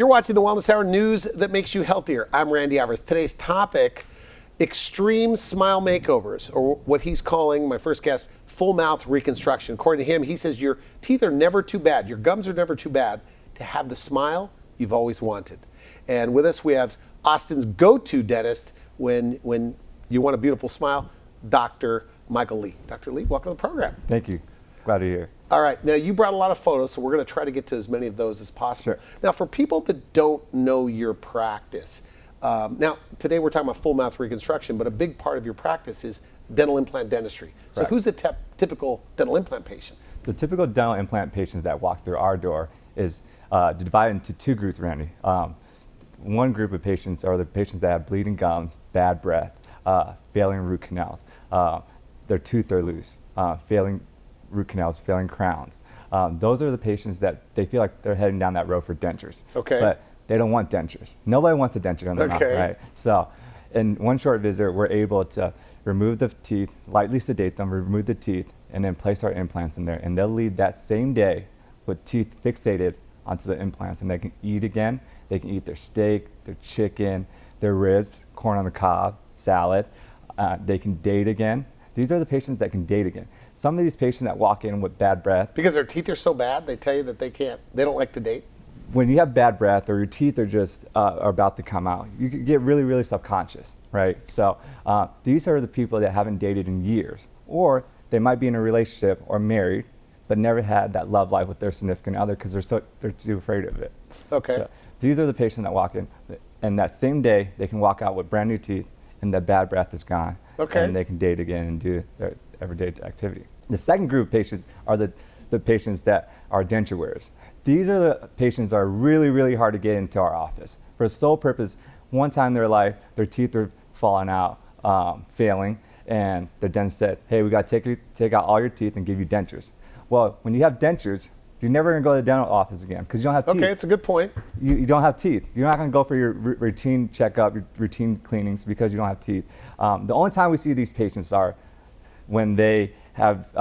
You're watching the Wellness Hour, news that makes you healthier. I'm Randy Alvarez. Today's topic, extreme smile makeovers, or what he's calling, my first guest, full mouth reconstruction. According to him, he says your teeth are never too bad, your gums are never too bad to have the smile you've always wanted. And with us, we have Austin's go-to dentist when you want a beautiful smile, Dr. Michael Lee. Dr. Lee, welcome to the program. Thank you. Glad to be here. All right, now you brought a lot of photos, so we're going to try to get to as many of those as possible. Sure. Now, for people that don't know your practice, now today we're talking about full mouth reconstruction, but a big part of your practice is dental implant dentistry. So Right. who's the typical dental implant patient? The typical dental implant patients that walk through our door is divided into two groups, Randy. One group of patients are the patients that have bleeding gums, bad breath, failing root canals. Their teeth are loose, failing root canals, failing crowns. Those are the patients that they feel like they're heading down that road for dentures. Okay. But they don't want dentures. Nobody wants a denture on their mouth, right? So in one short visit, we're able to remove the teeth, lightly sedate them, remove the teeth, and then place our implants in there. And they'll leave that same day with teeth fixated onto the implants, and they can eat again. They can eat their steak, their chicken, their ribs, corn on the cob, salad. They can date again. These are the patients that can date again. Some of these patients that walk in with bad breath. Because their teeth are so bad, they tell you that they don't like to date? When you have bad breath or your teeth are just are about to come out, you can get really, really self-conscious, right? So these are the people that haven't dated in years, or they might be in a relationship or married, but never had that love life with their significant other because they're too afraid of it. Okay. So these are the patients that walk in, and that same day they can walk out with brand new teeth, and the bad breath is gone. Okay. And they can date again and do their everyday activity. The second group of patients are the patients that are denture wearers. These are the patients that are really, really hard to get into our office. For the sole purpose, one time in their life, their teeth are falling out, failing, and the dentist said, hey, we got to take out all your teeth and give you dentures. Well, when you have dentures, you're never going to go to the dental office again because you don't have teeth. Okay, it's a good point. You don't have teeth. You're not going to go for your routine checkup, your routine cleanings because you don't have teeth. The only time we see these patients are when they have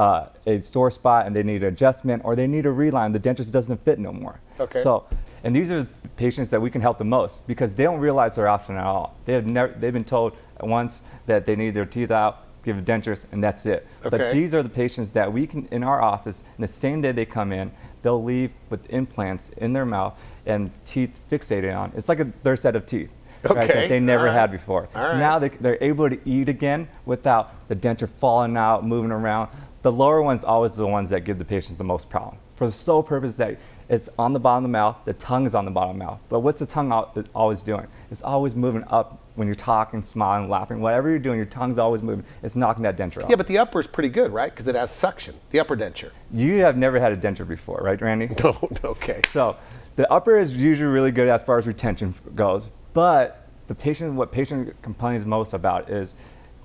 a sore spot and they need an adjustment or they need a reline. The dentures doesn't fit no more. Okay. So, and these are patients that we can help the most because they don't realize their option at all. They've been told once that they need their teeth out, give dentures, and that's it. Okay. But these are the patients that we can, in our office, and the same day they come in, they'll leave with implants in their mouth and teeth fixated on. It's like their set of teeth. Okay. Right, that they never had before. All right. Now they're able to eat again without the denture falling out, moving around. The lower one's always the ones that give the patients the most problem. For the sole purpose that it's on the bottom of the mouth, the tongue is on the bottom of the mouth. But what's the tongue always doing? It's always moving up when you're talking, smiling, laughing. Whatever you're doing, your tongue's always moving. It's knocking that denture off. Yeah, but the upper is pretty good, right? Because it has suction, the upper denture. You have never had a denture before, right, Randy? No, okay. So the upper is usually really good as far as retention goes, but what patient complains most about is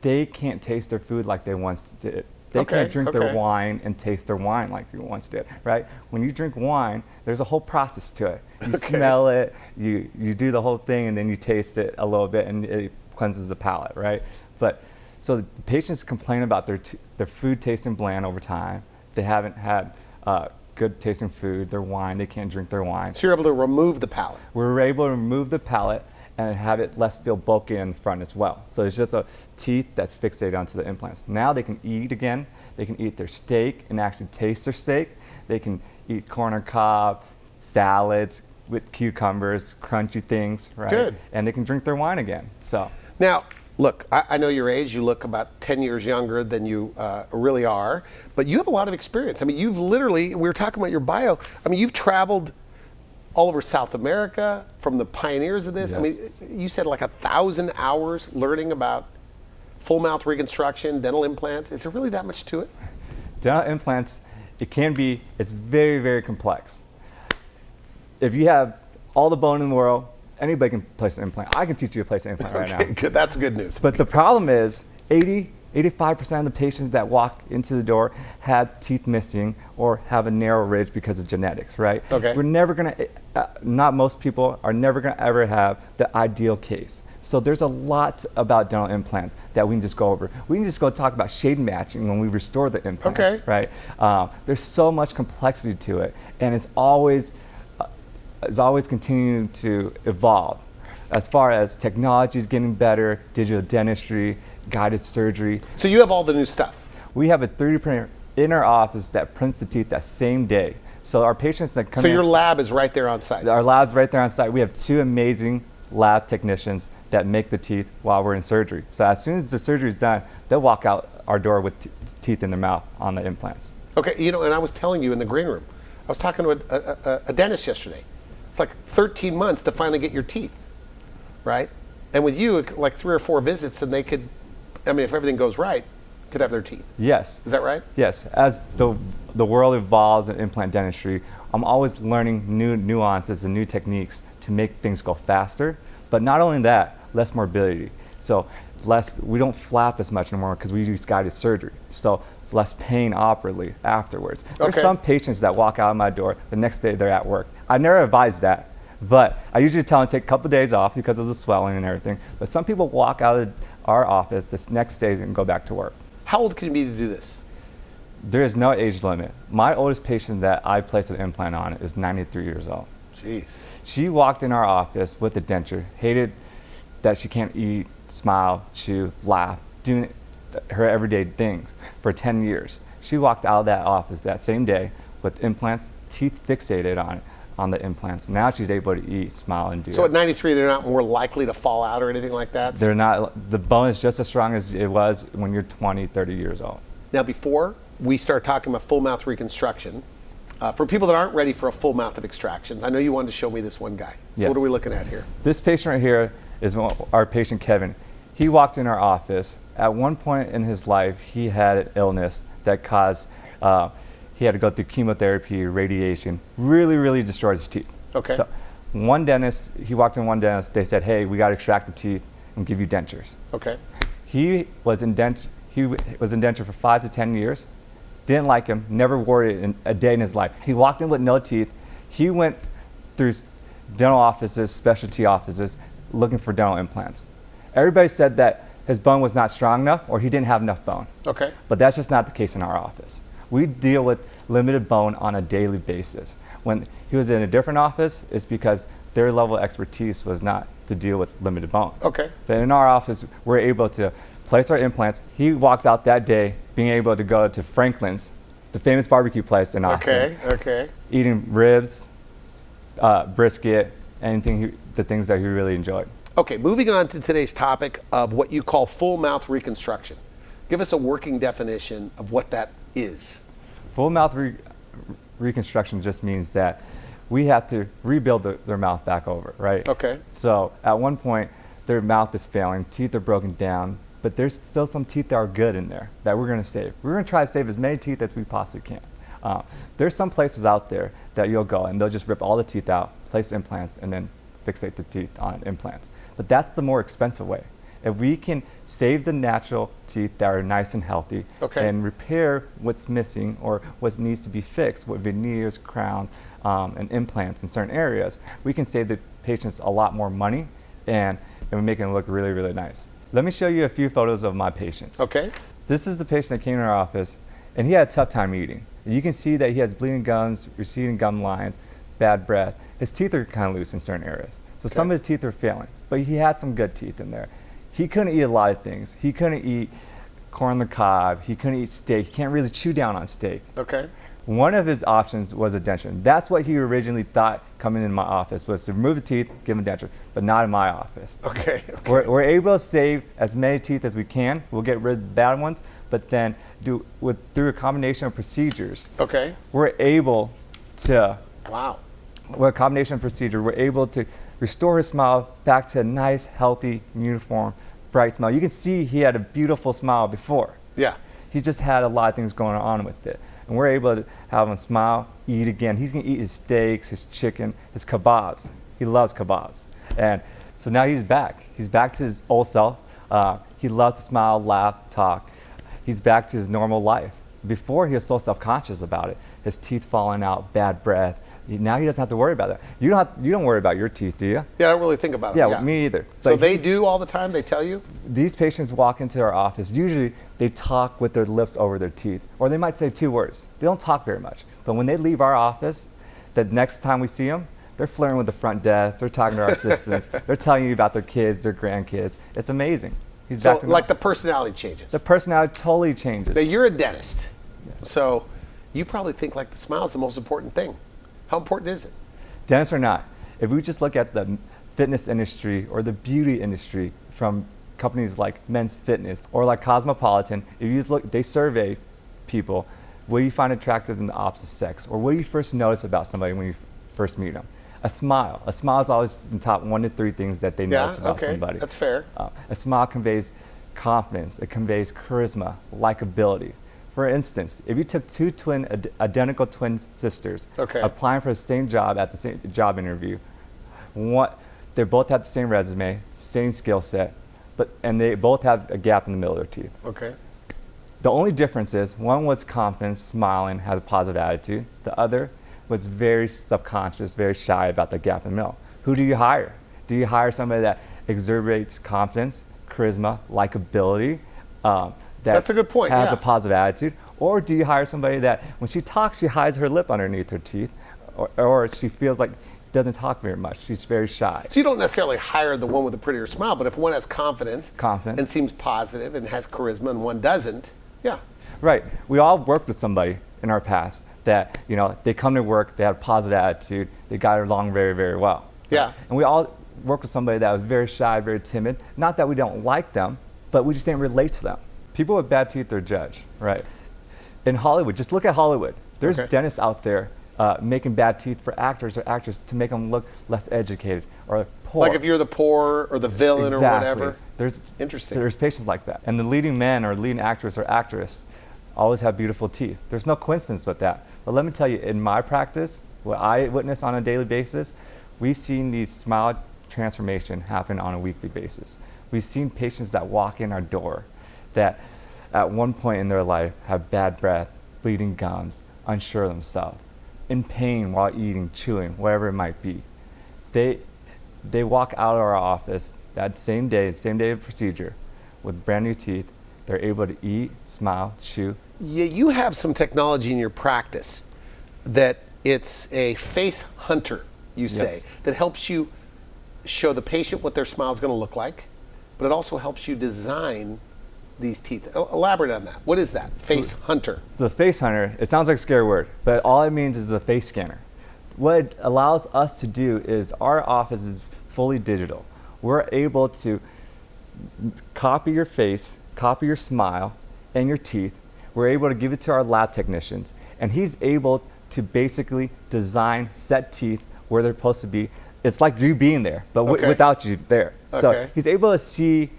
they can't taste their food like they once did. They can't drink their wine and taste their wine like they once did, right? When you drink wine, there's a whole process to it. You smell it, you do the whole thing, and then you taste it a little bit, and it cleanses the palate, right? But so the patients complain about their food tasting bland over time. They haven't had good tasting food, their wine, they can't drink their wine. So you're able to remove the palate. We're able to remove the palate and have it less feel bulky in the front as well. So it's just a teeth that's fixated onto the implants. Now they can eat again. They can eat their steak and actually taste their steak. They can eat corn on cob, salads with cucumbers, crunchy things, right? Good. And they can drink their wine again. So Now, look, I know your age. You look about 10 years younger than you really are, but you have a lot of experience. I mean, you've literally, we were talking about your bio. I mean, you've traveled all over South America from the pioneers of this. Yes. I mean, you said like 1,000 hours learning about full mouth reconstruction, dental implants. Is there really that much to it? dental implants, it's very, very complex. If you have all the bone in the world, anybody can place an implant. I can teach you to place an implant right now. Good. That's good news. But the problem is 85% of the patients that walk into the door have teeth missing or have a narrow ridge because of genetics, right? Okay. We're never gonna, not most people are never gonna ever have the ideal case. So there's a lot about dental implants that we can just go over. We can just go talk about shade matching when we restore the implants, Okay. right? There's so much complexity to it, and it's always is always continuing to evolve. As far as technology is getting better, digital dentistry, guided surgery. So you have all the new stuff. We have a 3D printer in our office that prints the teeth that same day. So our patients that come So in, your lab is right there on site. our lab's right there on site. We have 2 amazing lab technicians that make the teeth while we're in surgery. So as soon as the surgery is done, they'll walk out our door with teeth in their mouth on the implants. Okay, you know, and I was telling you in the green room, I was talking to a dentist yesterday. It's like 13 months to finally get your teeth, right? And with you, like 3 or 4 visits, and they could, I mean, if everything goes right, could have their teeth. Yes. Is that right? Yes. As the world evolves in implant dentistry, I'm always learning new nuances and new techniques to make things go faster. But not only that, less morbidity. So we don't flap as much anymore because we use guided surgery. So less pain operatively afterwards. There's some patients that walk out of my door, the next day they're at work. I never advise that, but I usually tell them to take a couple of days off because of the swelling and everything. But some people walk out of our office this next day and go back to work. How old can you be to do this? There is no age limit. My oldest patient that I placed an implant on is 93 years old. Jeez. She walked in our office with a denture, hated that she can't eat, smile, chew, laugh, doing her everyday things for 10 years. She walked out of that office that same day with implants, teeth fixated on the implants. Now she's able to eat, smile, and do So at 93, they're not more likely to fall out or anything like that? They're not. The bone is just as strong as it was when you're 20, 30 years old. Now, before we start talking about full mouth reconstruction, for people that aren't ready for a full mouth of extractions, I know you wanted to show me this one guy. So Yes. what are we looking at here? This patient right here is our patient, Kevin. He walked in our office. At one point in his life, he had an illness that caused, he had to go through chemotherapy, radiation, really destroyed his teeth. Okay. So he walked in one dentist, they said, hey, we got to extract the teeth and give you dentures. Okay. He was in denture for 5 to 10 years. Didn't like him, never wore it in a day in his life. He walked in with no teeth. He went through dental offices, specialty offices, looking for dental implants. Everybody said that his bone was not strong enough or he didn't have enough bone. Okay. But that's just not the case in our office. We deal with limited bone on a daily basis. When he was in a different office, it's because their level of expertise was not to deal with limited bone. Okay. But in our office, we're able to place our implants. He walked out that day being able to go to Franklin's, the famous barbecue place in Austin. Okay. Eating ribs, brisket, the things that he really enjoyed. Okay, moving on to today's topic of what you call full mouth reconstruction. Give us a working definition of what that is. Full mouth reconstruction just means that we have to rebuild their mouth back over, right? Okay. So at one point, their mouth is failing, teeth are broken down, but there's still some teeth that are good in there that we're going to save. We're going to try to save as many teeth as we possibly can. There's some places out there that you'll go and they'll just rip all the teeth out, place implants, and then fixate the teeth on implants. But that's the more expensive way. If we can save the natural teeth that are nice and healthy and repair what's missing or what needs to be fixed with veneers, crowns, and implants in certain areas, we can save the patients a lot more money and we make them look really nice. Let me show you a few photos of my patients. Okay. This is the patient that came in our office and he had a tough time eating. You can see that he has bleeding gums, receding gum lines, bad breath. His teeth are kind of loose in certain areas. So some of his teeth are failing, but he had some good teeth in there. He couldn't eat a lot of things. He couldn't eat corn on the cob. He couldn't eat steak. He can't really chew down on steak. Okay. One of his options was a denture. That's what he originally thought coming in my office was to remove the teeth, give him a denture, but not in my office. Okay. We're able to save as many teeth as we can. We'll get rid of the bad ones, but then through a combination of procedures, we're able to, with a combination of procedure, we're able to restore his smile back to a nice, healthy, uniform, bright smile. You can see he had a beautiful smile before. Yeah. He just had a lot of things going on with it. And we're able to have him smile, eat again. He's gonna eat his steaks, his chicken, his kebabs. He loves kebabs. And so now he's back. He's back to his old self. He loves to smile, laugh, talk. He's back to his normal life. Before, he was so self-conscious about it. His teeth falling out, bad breath. Now he doesn't have to worry about that. You don't worry about your teeth, do you? Yeah, I don't really think about it. Yeah, me either. So But they do all the time? They tell you? These patients walk into our office. Usually they talk with their lips over their teeth, or they might say 2 words. They don't talk very much. But when they leave our office, the next time we see them, They're flirting with the front desk. They're talking to our assistants. They're telling you about their kids, their grandkids. It's amazing. He's So back to like the personality changes. the personality totally changes. Now you're a dentist, Yes. so you probably think like the smile is the most important thing. How important is it? Dentists are not. If we just look at the fitness industry or the beauty industry from companies like Men's Fitness or like Cosmopolitan, if you look, they survey people, what do you find attractive in the opposite sex? Or what do you first notice about somebody when you first meet them? A smile. A smile is always in the top 1 to 3 things that they notice about somebody. That's fair. A smile conveys confidence. It conveys charisma, likability. For instance, if you took 2 identical twin sisters applying for the same job at the same job interview, they both have the same resume, same skill set, and they both have a gap in the middle of their teeth. Okay. The only difference is one was confident, smiling, had a positive attitude. The other was very subconscious, very shy about the gap in the middle. Who do you hire? Do you hire somebody that exudes confidence, charisma, likability, That's a good point, has yeah. a positive attitude? Or do you hire somebody that when she talks, she hides her lip underneath her teeth, or she feels like she doesn't talk very much, she's very shy? So you don't necessarily hire the one with a prettier smile, but if one has confidence and seems positive and has charisma and one doesn't, yeah. Right. We all worked with somebody in our past that, they come to work, they have a positive attitude, they got along very, very well. Yeah. And we all worked with somebody that was very shy, very timid. Not that we don't like them, but we just didn't relate to them. People with bad teeth are judged, right? In Hollywood, just look at Hollywood. There's dentists out there making bad teeth for actors or actresses to make them look less educated or poor. Like if you're the poor or the villain or whatever. Interesting. There's patients like that. And the leading man or leading actress or actress always have beautiful teeth. There's no coincidence with that. But let me tell you, in my practice, what I witness on a daily basis, we've seen these smile transformation happen on a weekly basis. We've seen patients that walk in our door that at one point in their life have bad breath, bleeding gums, unsure of themselves, in pain while eating, chewing, whatever it might be. They walk out of our office that same day of procedure with brand new teeth. They're able to eat, smile, chew. Yeah, you have some technology in your practice that it's a face hunter, you say, that helps you show the patient what their smile is going to look like, but it also helps you design these teeth. Elaborate on that. What is that? Face hunter. So the face hunter, it sounds like a scary word, but all it means is a face scanner. What it allows us to do is our office is fully digital. We're able to copy your face, copy your smile and your teeth. We're able to give it to our lab technicians, and he's able to basically design set teeth where they're supposed to be. It's like you being there, but without you there. So he's able to see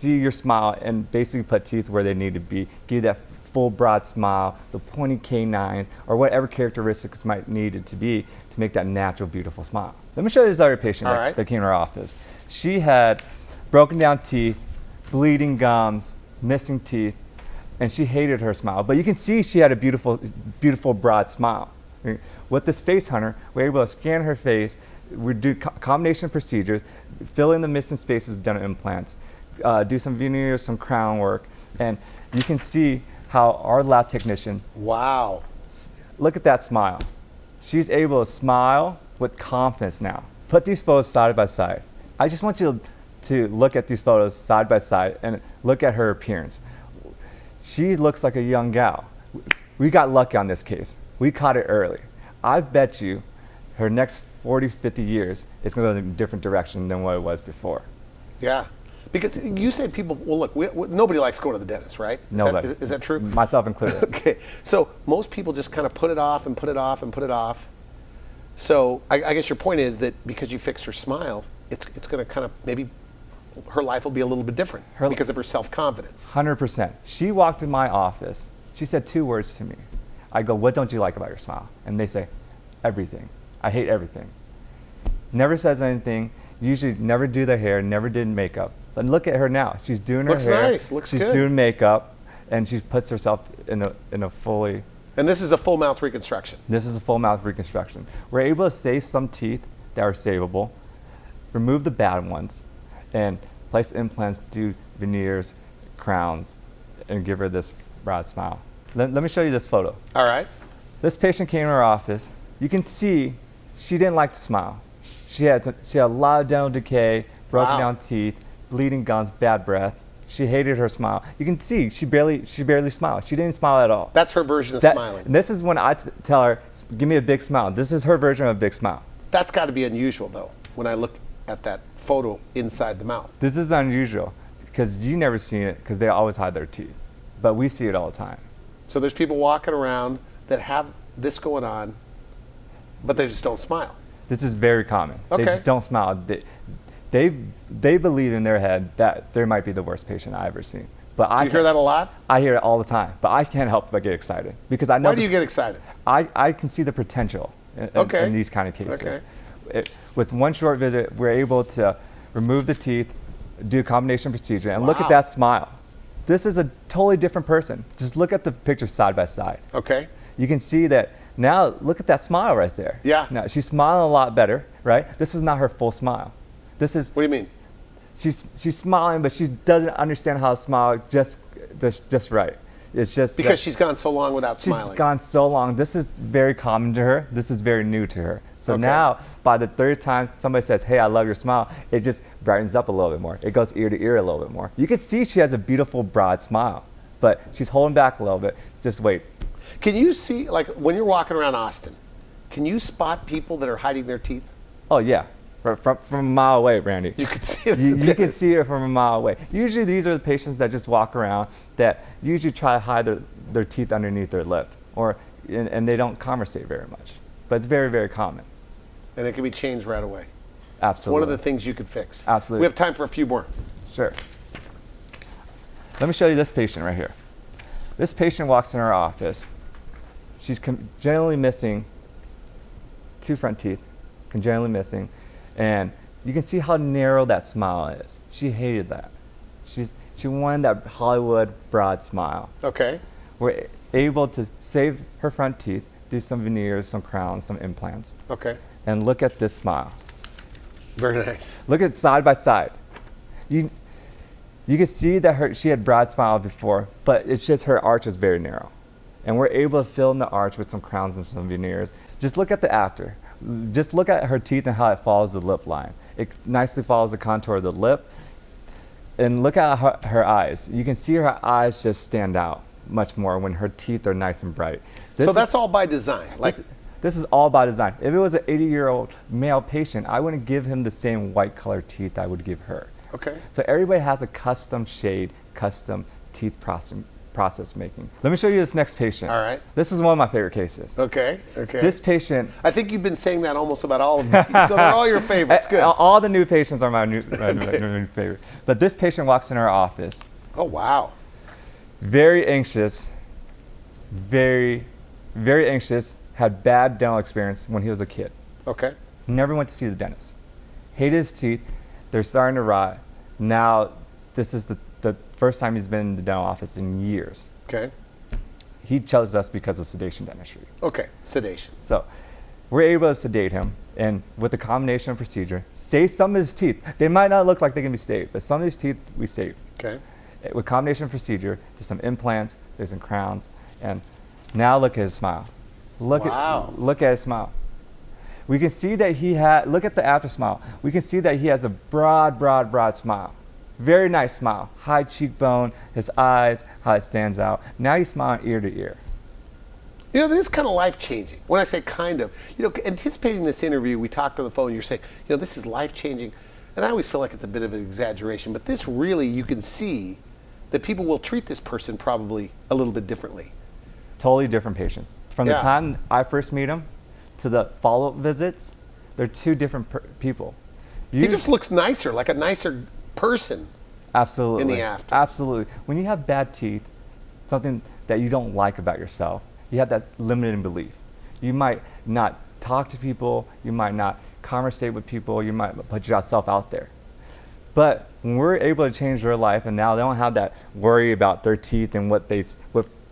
your smile and basically put teeth where they need to be, give you that full broad smile, the pointy canines, or whatever characteristics might need it to be to make that natural, beautiful smile. Let me show you this other patient that came to our office. She had broken down teeth, bleeding gums, missing teeth, and she hated her smile. But you can see she had a beautiful, beautiful broad smile. With this face hunter, we're able to scan her face, we do combination procedures, fill in the missing spaces with dental implants, do some veneers, some crown work, and you can see how our lab technician, look at that smile. She's able to smile with confidence now. Put these photos side by side. I just want you to look at these photos side by side and look at her appearance. She looks like a young gal. We got lucky on this case. We caught it early. I bet you her next 40, 50 years is going to go in a different direction than what it was before. Yeah. Because you say people, well, look, nobody likes going to the dentist, right? Nobody. Is that true? Myself included. Okay. So most people just kind of put it off and put it off and put it off. So I guess your point is that because you fixed her smile, it's going to kind of maybe her life will be a little bit different because of her self-confidence. 100%. She walked in my office. She said 2 words to me. I go, what don't you like about your smile? And they say, everything. I hate everything. Never says anything. Usually never do their hair, never did makeup. But look at her now. She's doing her hair. Looks nice. Looks good. She's doing makeup, and she puts herself in a fully. And this is a full mouth reconstruction. This is a full mouth reconstruction. We're able to save some teeth that are savable, remove the bad ones, and place implants, do veneers, crowns, and give her this broad smile. Let me show you this photo. All right. This patient came to our office. You can see She didn't like to smile. She had a lot of dental decay, broken Wow. down teeth, bleeding gums, bad breath. She hated her smile. You can see she barely smiled. She didn't smile at all. That's her version of smiling. And this is when I tell her, give me a big smile. This is her version of a big smile. That's got to be unusual, though, when I look at that photo inside the mouth. This is unusual because you never see it because they always hide their teeth. But we see it all the time. So there's people walking around that have this going on, but they just don't smile. This is very common. Okay. They just don't smile. They believe in their head that they might be the worst patient I've ever seen. But Do you hear that a lot? I hear it all the time. But I can't help but get excited because I know. Why do you get excited? I can see the potential in these kind of cases. Okay. With one short visit, we're able to remove the teeth, do a combination procedure, and look Wow. at that smile. This is a totally different person. Just look at the pictures side by side. Okay. You can see that now. Look at that smile right there. Yeah. Now she's smiling a lot better, right? This is not her full smile. This is What do you mean? she's smiling, but she doesn't understand how to smile just right. It's just Because she's gone so long without she's smiling. gone so long. This is very common to her. This is very new to her. So Okay. now, by the third time somebody says, "Hey, I love your smile," it just brightens up a little bit more. It goes ear to ear a little bit more. You can see she has a beautiful, broad smile, but she's holding back a little bit. Just wait. Can you see, like, when you're walking around Austin, can you spot people that are hiding their teeth? Oh yeah, from a mile away, Randy. You can see it. You can see it from a mile away. Usually these are the patients that just walk around that usually try to hide their teeth underneath their lip, and they don't conversate very much. But it's very, very common. And it can be changed right away. Absolutely. One of the things you could fix. Absolutely. We have time for a few more. Sure. Let me show you this patient right here. This patient walks in our office. She's generally missing 2 front teeth, congenitally missing, and you can see how narrow that smile is. She hated that. She wanted that Hollywood broad smile. Okay. We're able to save her front teeth, do some veneers, some crowns, some implants, Okay. and look at this smile. Very nice. Look at side by side. You can see that she had broad smile before, but it's just her arch is very narrow. And we're able to fill in the arch with some crowns and some veneers. Just look at the after. Just look at her teeth and how it follows the lip line. It nicely follows the contour of the lip. And look at her eyes. You can see her eyes just stand out much more when her teeth are nice and bright. So that's all by design. Like, This is all by design. If it was an 80-year-old male patient, I wouldn't give him the same white colored teeth I would give her. okay. So everybody has a custom shade, custom teeth process making. Let me show you this next patient. All right. This is one of my favorite cases. Okay. Okay. This patient, I think you've been saying that almost about all of them. So they're all your favorites. Good. all the new patients are my new favorite. But this patient walks in our office, Oh, wow. very anxious, very, very anxious, had bad dental experience when he was a kid. Okay. Never went to see the dentist. Hated his teeth. They're starting to rot. Now, this is the first time he's been in the dental office in years. Okay. He chose us because of sedation dentistry. Okay. Sedation. So we're able to sedate him, and with the combination procedure, save some of his teeth. They might not look like they can be saved, but some of these teeth we save. Okay. With combination procedure, there's some implants, there's some crowns, and now look at his smile. Look at his smile. We can see that look at the after smile. We can see that he has a broad smile. Very nice smile. High cheekbone, his eyes, how it stands out. Now he's smiling ear to ear. You know, this is kind of life-changing. When I say kind of, you know, anticipating this interview, we talked on the phone, you're saying, you know, this is life-changing. And I always feel like it's a bit of an exaggeration, but this really, you can see that people will treat this person probably a little bit differently. Totally different patients. From the time I first meet him to the follow-up visits, they're 2 different people. He just looks nicer, like a nicer person. Absolutely. In the after. Absolutely. When you have bad teeth, something that you don't like about yourself, you have that limiting belief. You might not talk to people, you might not conversate with people, you might put yourself out there. But when we're able to change their life and now they don't have that worry about their teeth and what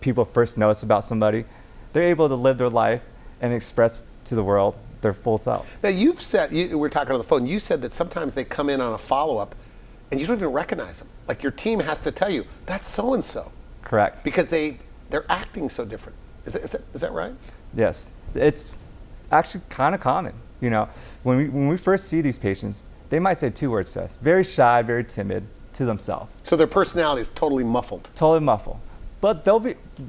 people first notice about somebody, they're able to live their life and express to the world their full self. Now you've said, we were talking on the phone, you said that sometimes they come in on a follow-up and you don't even recognize them. Like your team has to tell you, that's so-and-so. Correct. Because they're acting so different. Is that right? Yes. It's actually kind of common. You know, when we first see these patients, they might say 2 words to us, very shy, very timid to themselves. So their personality is totally muffled. Totally muffled. But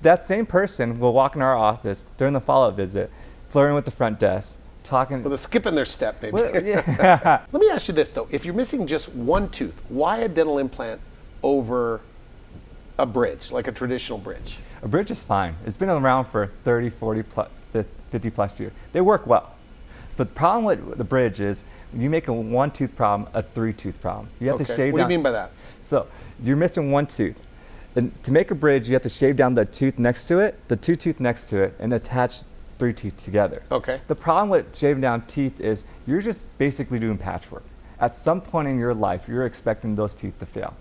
that same person will walk in our office during the follow-up visit, flirting with the front desk, talking. With a skip in their step, maybe. Well, yeah. Let me ask you this, though. If you're missing just one tooth, why a dental implant over a bridge, like a traditional bridge? A bridge is fine. It's been around for 30, 40, 50 plus years. They work well. But the problem with the bridge is you make a 1-tooth problem a 3-tooth problem. You have to shave down. What do you mean by that? So you're missing 1 tooth. And to make a bridge, you have to shave down the tooth next to it, the 2 teeth next to it, and attach 3 teeth together. Okay. The problem with shaving down teeth is you're just basically doing patchwork. At some point in your life, you're expecting those teeth to fail.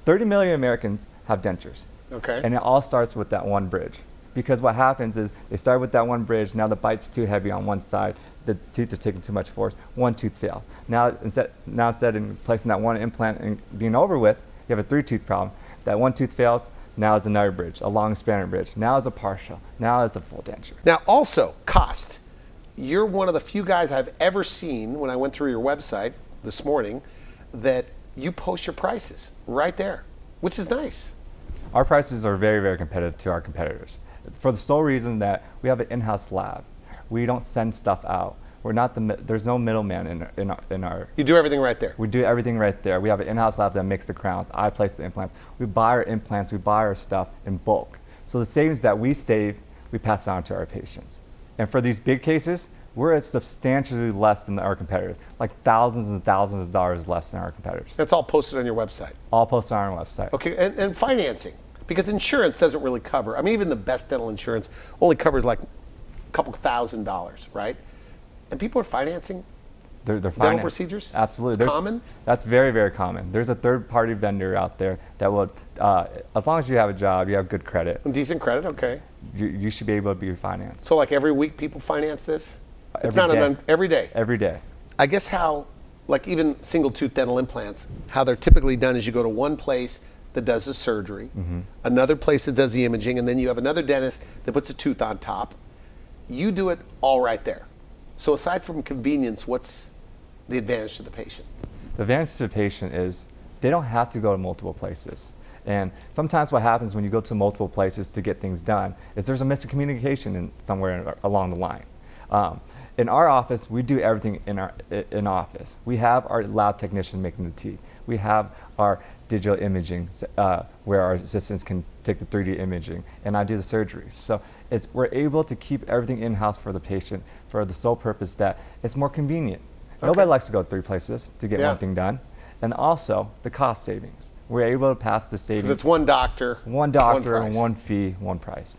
30 million Americans have dentures. Okay. And it all starts with that one bridge. Because what happens is they start with that one bridge, now the bite's too heavy on one side, the teeth are taking too much force, 1 tooth failed. Now instead of placing that 1 implant and being over with, you have a 3-tooth problem. That 1 tooth fails, now it's another bridge, a long spanning bridge. Now it's a partial, now it's a full denture. Now also, cost. You're one of the few guys I've ever seen when I went through your website this morning that you post your prices right there, which is nice. Our prices are very, very competitive to our competitors for the sole reason that we have an in-house lab. We don't send stuff out. We're not there's no middleman in our. You do everything right there. We do everything right there. We have an in-house lab that makes the crowns. I place the implants. We buy our implants. We buy our stuff in bulk. So the savings that we save, we pass on to our patients. And for these big cases, we're at substantially less than our competitors, like thousands and thousands of dollars less than our competitors. That's all posted on your website. All posted on our website. Okay, and financing, because insurance doesn't really cover. I mean, even the best dental insurance only covers like a couple $1,000s, right? And people are financing They're dental procedures? Absolutely. It's common? That's very, very common. There's a third-party vendor out there that will, as long as you have a job, you have good credit, Decent credit, okay. you should be able to be financed. So like every week people finance this? It's Every not day. every day. Every day. I guess how, like even single tooth dental implants, how they're typically done is you go to one place that does the surgery, another place that does the imaging, and then you have another dentist that puts a tooth on top. You do it all right there. So aside from convenience, what's the advantage to the patient? The advantage to the patient is they don't have to go to multiple places. And sometimes what happens when you go to multiple places to get things done is there's a miscommunication somewhere along the line. In our office, we do everything in office. We have our lab technicians making the teeth. We have our digital imaging where our assistants can take the 3D imaging, and I do the surgery. So we're able to keep everything in-house for the patient for the sole purpose that it's more convenient. Okay. Nobody likes to go 3 places to get one thing done. And also the cost savings. We're able to pass the savings. Because it's one doctor, and one fee, one price.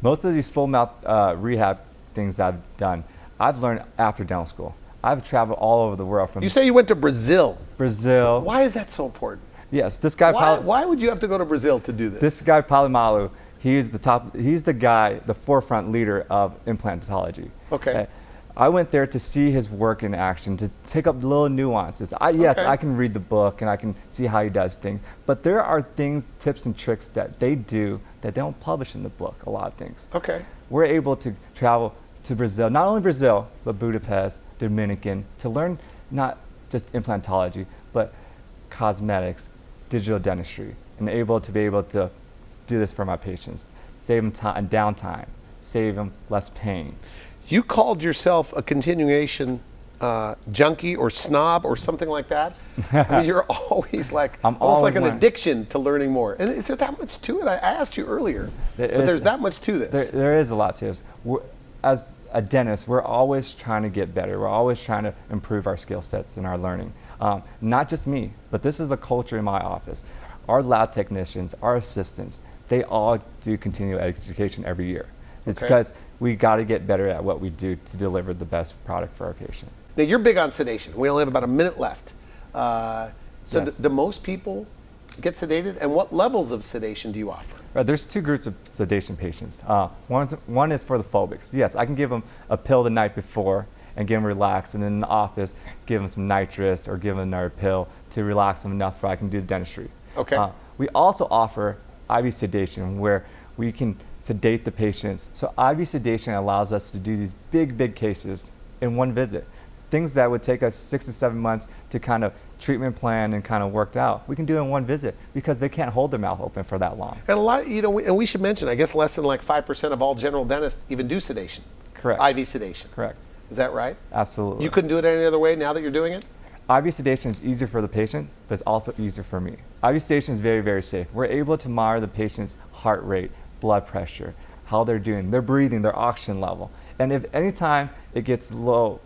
Most of these full mouth rehab things I've done, I've learned after dental school. I've traveled all over the world. From You say you went to Brazil. Brazil. Why is that so important? Yes, this guy. Why would you have to go to Brazil to do this? This guy Palimalu, he's the guy, the forefront leader of implantology. Okay. I went there to see his work in action, to pick up little nuances. Yes, I can read the book and I can see how he does things, but there are things, tips and tricks that they do that they don't publish in the book, a lot of things. Okay. We're able to travel to Brazil, not only Brazil, but Budapest, Dominican, to learn not just implantology, but cosmetics, digital dentistry, and be able to do this for my patients. Save them time, downtime, save them less pain. You called yourself a continuation junkie or snob or something like that. I mean, you're always like, almost like an addiction to learning more. And is there that much to it? I asked you earlier, but there's that much to this. There is a lot to this. As a dentist, we're always trying to get better. We're always trying to improve our skill sets and our learning. Not just me, but this is a culture in my office. Our lab technicians, our assistants, they all do continual education every year. It's because we got to get better at what we do to deliver the best product for our patient. Now you're big on sedation. We only have about a minute left. So Yes. do most people get sedated, and what levels of sedation do you offer? Right, there's 2 groups of sedation patients. One is for the phobics. Yes, I can give them a pill the night before and get them relaxed, and then in the office give them some nitrous or give them another pill to relax them enough so I can do the dentistry. Okay. We also offer IV sedation where we can sedate the patients. So IV sedation allows us to do these big cases in one visit. things that would take us 6 to 7 months to kind of treatment plan and kind of worked out, we can do in one visit because they can't hold their mouth open for that long. And a lot, and we should mention, I guess less than like 5% of all general dentists even do sedation. Correct. IV sedation. Correct. Is that right? Absolutely. You couldn't do it any other way now that you're doing it? IV sedation is easier for the patient, but it's also easier for me. IV sedation is very, very safe. We're able to monitor the patient's heart rate, blood pressure, how they're doing, their breathing, their oxygen level. And if anytime it gets low,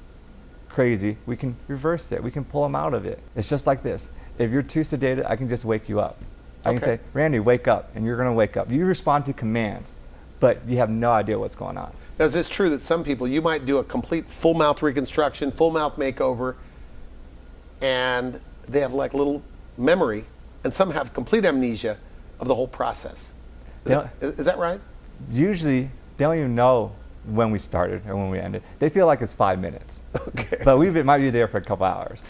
crazy, we can reverse it. We can pull them out of it. It's just like this. If you're too sedated, I can just wake you up. I can say, Randy, wake up, and you're gonna wake up. You respond to commands, but you have no idea what's going on. Now, is this true that some people, you might do a complete full mouth reconstruction, full mouth makeover, and they have like little memory, and some have complete amnesia of the whole process? Is that right? Usually, they don't even know when we started or when we ended. They feel like it's 5 minutes. Okay. But we might be there for a couple hours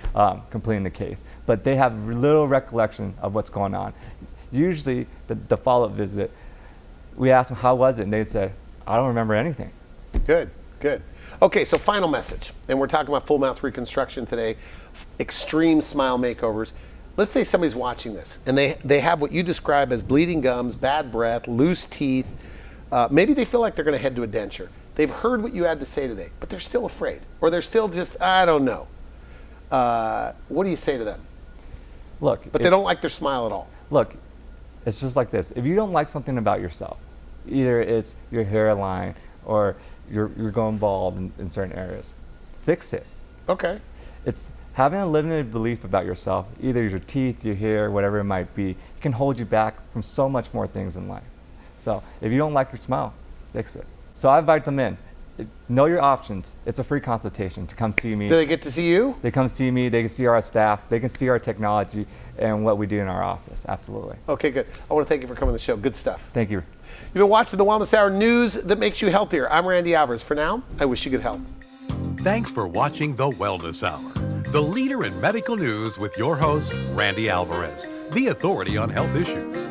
completing the case. But they have little recollection of what's going on. Usually, the follow-up visit, we ask them, how was it? And they said, I don't remember anything. Good, good. Okay, so final message. And we're talking about full mouth reconstruction today, extreme smile makeovers. Let's say somebody's watching this and they have what you describe as bleeding gums, bad breath, loose teeth. Maybe they feel like they're going to head to a denture. They've heard what you had to say today, but they're still afraid, or they're still just, I don't know. What do you say to them? Look, but they don't like their smile at all. Look, it's just like this. If you don't like something about yourself, either it's your hairline or you're going bald in certain areas, fix it. Okay. It's having a limited belief about yourself, either your teeth, your hair, whatever it might be, can hold you back from so much more things in life. So if you don't like your smile, fix it. So I invite them in. Know your options. It's a free consultation to come see me. Do they get to see you? They come see me. They can see our staff. They can see our technology and what we do in our office. Absolutely. Okay, good. I want to thank you for coming on the show. Good stuff. Thank you. You've been watching the Wellness Hour, news that makes you healthier. I'm Randy Alvarez. For now, I wish you good health. Thanks for watching the Wellness Hour, the leader in medical news with your host, Randy Alvarez, the authority on health issues.